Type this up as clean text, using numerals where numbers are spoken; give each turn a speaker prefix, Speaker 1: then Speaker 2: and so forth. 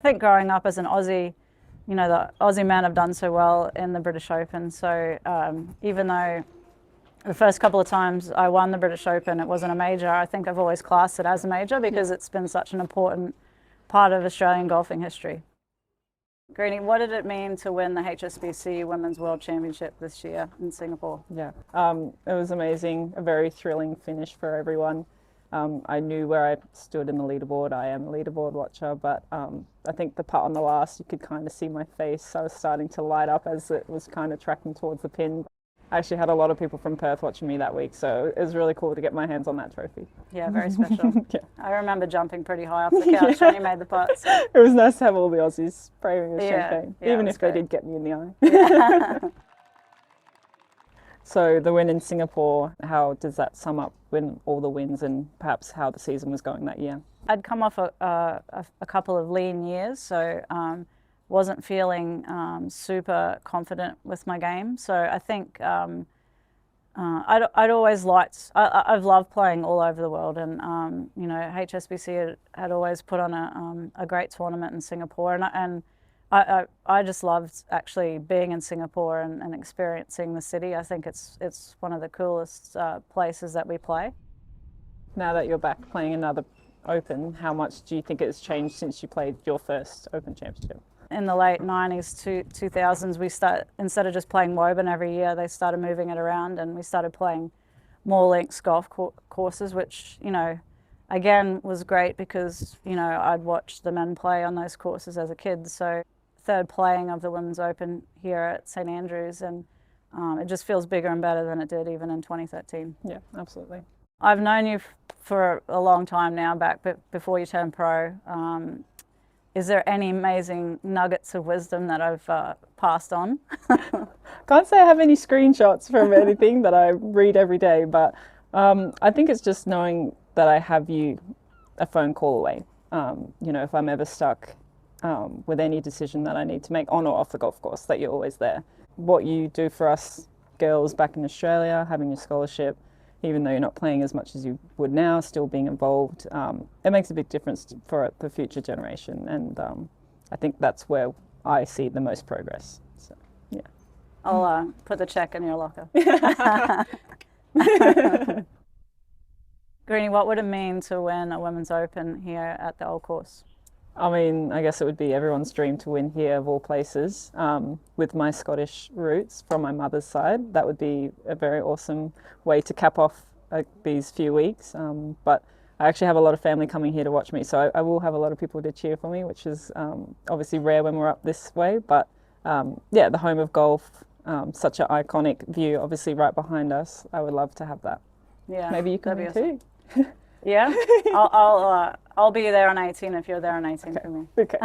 Speaker 1: I think growing up as an Aussie, you know, the Aussie men have done so well in the British Open. So even though the first couple of times I won the British Open, it wasn't a major, I think I've always classed it as a major because it's been such an important part of Australian golfing history. Greenie, what did it mean to win the HSBC Women's World Championship this year in Singapore?
Speaker 2: Yeah, it was amazing, a very thrilling finish for everyone. I knew where I stood in the leaderboard. I am a leaderboard watcher, but I think the putt on the last, you could kind of see my face. I was starting to light up as it was kind of tracking towards the pin. I actually had a lot of people from Perth watching me that week, so it was really cool to get my hands on that trophy.
Speaker 1: Yeah, very special.
Speaker 2: Yeah.
Speaker 1: I remember jumping pretty high off the couch when you made the putt. So.
Speaker 2: It was nice to have all the Aussies spraying with champagne,
Speaker 1: yeah,
Speaker 2: even if
Speaker 1: great.
Speaker 2: they did get me in the eye.
Speaker 1: Yeah.
Speaker 2: So the win in Singapore, how does that sum up all the wins and perhaps how the season was going that year?
Speaker 1: I'd come off a couple of lean years, so wasn't feeling super confident with my game. So I think I'd always liked, I've loved playing all over the world, and you know, HSBC had always put on a great tournament in Singapore, and I just loved actually being in Singapore and experiencing the city. I think it's one of the coolest places that we play.
Speaker 2: Now that you're back playing another Open, how much do you think it's changed since you played your first Open Championship?
Speaker 1: In the late 90s to 2000s, instead of just playing Woburn every year, they started moving it around, and we started playing more links golf courses, which, you know, again was great because, you know, I'd watched the men play on those courses as a kid. So third playing of the Women's Open here at St Andrews, and it just feels bigger and better than it did even in 2013.
Speaker 2: Yeah, absolutely.
Speaker 1: I've known you for a long time now, back before you turned pro. Is there any amazing nuggets of wisdom that I've passed on?
Speaker 2: Can't say I have any screenshots from anything that I read every day, but I think it's just knowing that I have you a phone call away. You know, if I'm ever stuck with any decision that I need to make on or off the golf course, that you're always there. What you do for us girls back in Australia, having your scholarship, even though you're not playing as much as you would now, still being involved, it makes a big difference for the future generation. And I think that's where I see the most progress. So, yeah.
Speaker 1: I'll put the check in your locker. Greenie, what would it mean to win a Women's Open here at the Old Course?
Speaker 2: I mean, I guess it would be everyone's dream to win here of all places. With my Scottish roots from my mother's side, that would be a very awesome way to cap off these few weeks. But I actually have a lot of family coming here to watch me, so I will have a lot of people to cheer for me, which is obviously rare when we're up this way. But yeah, the home of golf, such an iconic view, obviously right behind us. I would love to have that.
Speaker 1: Yeah,
Speaker 2: maybe you can be too.
Speaker 1: Yeah, I'll be there on 18 if you're there on 18 for me.
Speaker 2: Okay.